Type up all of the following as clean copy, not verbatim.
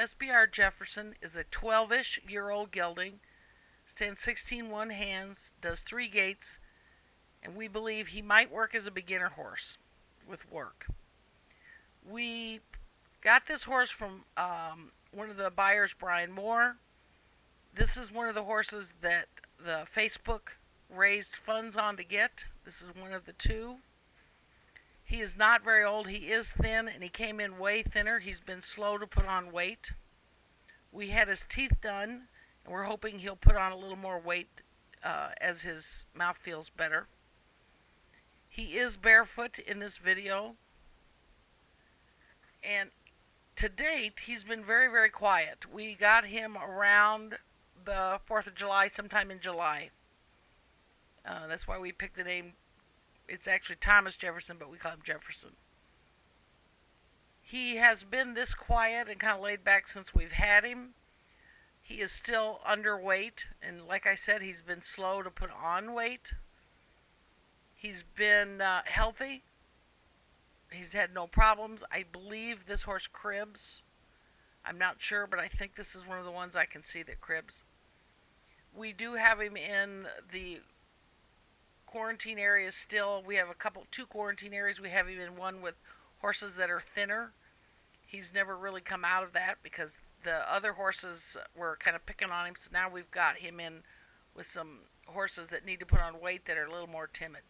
SBR Jefferson is a 12-ish year old gelding, stands 16 hands, does 3 gaits, and we believe he might work as a beginner horse with work. We got this horse from one of the buyers, Brian Moore. This is one of the horses that the Facebook raised funds on to get. This is one of the two. He is not very old. He is thin, and he came in way thinner. He's been slow to put on weight. We had his teeth done, and we're hoping he'll put on a little more weight as his mouth feels better. He is barefoot in this video, and to date, he's been very, very quiet. We got him around the 4th of July, sometime in July. That's why we picked the name. It's actually Thomas Jefferson, but we call him Jefferson. He has been this quiet and kind of laid back since we've had him. He is still underweight, and like I said, he's been slow to put on weight. He's been healthy. He's had no problems. I believe this horse cribs. I'm not sure, but I think this is one of the ones I can see that cribs. We do have him in the quarantine areas still. We have two quarantine areas. We have him in one with horses that are thinner. He's never really come out of that because the other horses were kind of picking on him. So now we've got him in with some horses that need to put on weight that are a little more timid.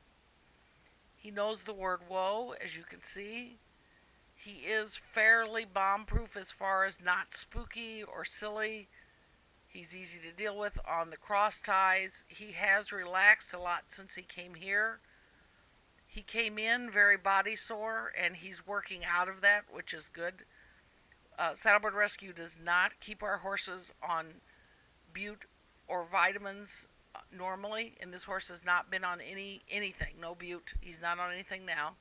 He knows the word whoa, as you can see. He is fairly bomb-proof as far as not spooky or silly. He's easy to deal with on the cross ties. He has relaxed a lot since he came here. He came in very body sore, and he's working out of that, which is good. Saddleboard Rescue does not keep our horses on bute or vitamins normally, and this horse has not been on anything. No bute. He's not on anything now.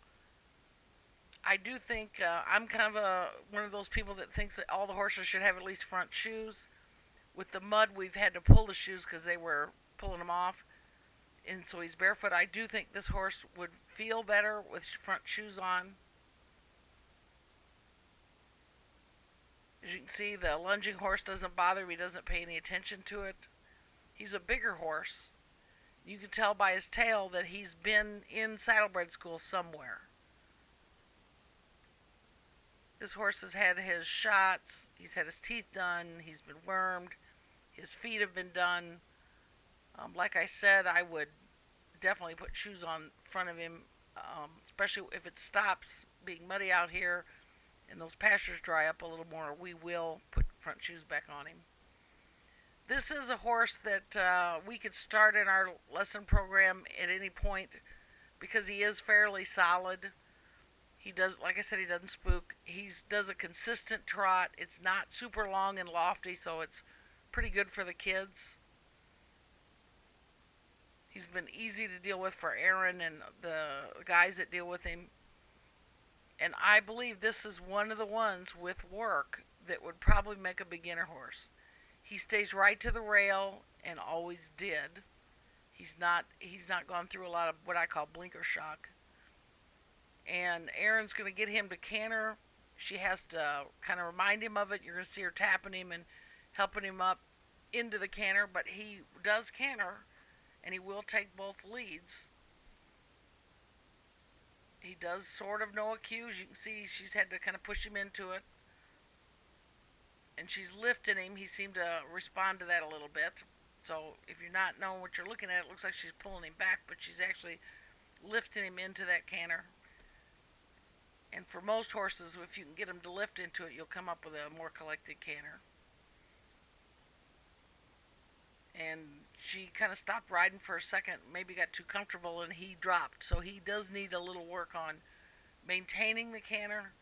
I do think I'm kind of one of those people that thinks that all the horses should have at least front shoes. With the mud, we've had to pull the shoes because they were pulling them off, and so he's barefoot. I do think this horse would feel better with front shoes on. As you can see, the lunging horse doesn't bother him. He doesn't pay any attention to it. He's a bigger horse. You can tell by his tail that he's been in saddlebred school somewhere. This horse has had his shots. He's had his teeth done. He's been wormed. His feet have been done. Like I said, I would definitely put shoes on front of him, especially if it stops being muddy out here and those pastures dry up a little more. We will put front shoes back on him. This is a horse that we could start in our lesson program at any point because he is fairly solid. He does, like I said, he doesn't spook. He does a consistent trot. It's not super long and lofty, so it's pretty good for the kids. He's been easy to deal with for Aaron and the guys that deal with him. And I believe this is one of the ones with work that would probably make a beginner horse. He stays right to the rail and always did. He's not gone through a lot of what I call blinker shock. And Erin's going to get him to canter. She has to kind of remind him of it. You're going to see her tapping him and helping him up into the canter, but he does canter, and he will take both leads. He does sort of know a cue. As you can see, she's had to kind of push him into it. And she's lifting him. He seemed to respond to that a little bit. So if you're not knowing what you're looking at, it looks like she's pulling him back, but she's actually lifting him into that canter. And for most horses, if you can get them to lift into it, you'll come up with a more collected canter. And she kind of stopped riding for a second, maybe got too comfortable, and he dropped. So he does need a little work on maintaining the canter.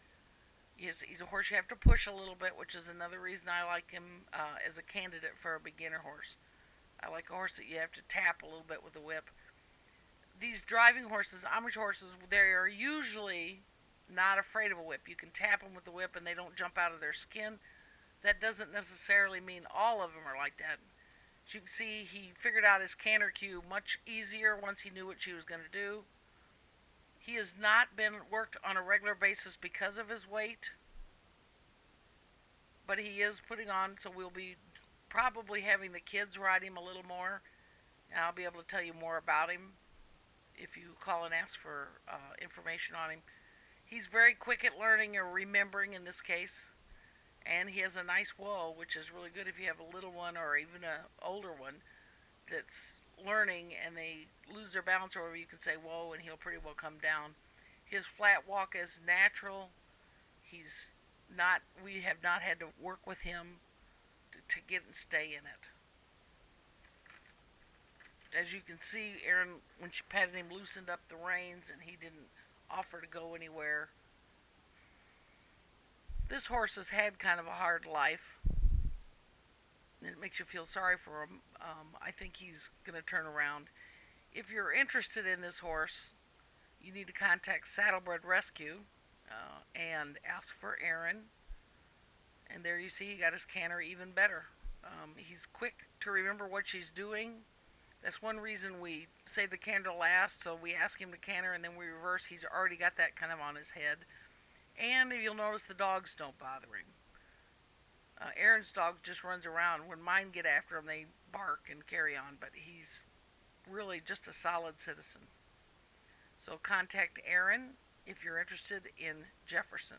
He's a horse you have to push a little bit, which is another reason I like him as a candidate for a beginner horse. I like a horse that you have to tap a little bit with the whip. These driving horses, Amish horses, they are usually not afraid of a whip. You can tap them with the whip and they don't jump out of their skin. That doesn't necessarily mean all of them are like that. As you can see, he figured out his canter cue much easier once he knew what she was going to do. He has not been worked on a regular basis because of his weight. but he is putting on, so we'll be probably having the kids ride him a little more, and I'll be able to tell you more about him if you call and ask for information on him. He's very quick at learning or remembering in this case, and he has a nice whoa, which is really good if you have a little one or even an older one that's learning and they lose their balance or whatever. You can say whoa, and he'll pretty well come down. His flat walk is natural. He's not. We have not had to work with him to get and stay in it. As you can see, Erin, when she patted him, loosened up the reins, and he didn't offer to go anywhere. This horse has had kind of a hard life, and it makes you feel sorry for him. I think he's going to turn around. If you're interested in this horse, you need to contact Saddlebred Rescue and ask for Erin. And there you see he got his canter even better. He's quick to remember what she's doing. That's one reason we save the canter last, so we ask him to canter and then we reverse. He's already got that kind of on his head. And you'll notice the dogs don't bother him. Erin's dog just runs around. When mine get after him, they bark and carry on, but he's really just a solid citizen. So contact Erin if you're interested in Jefferson.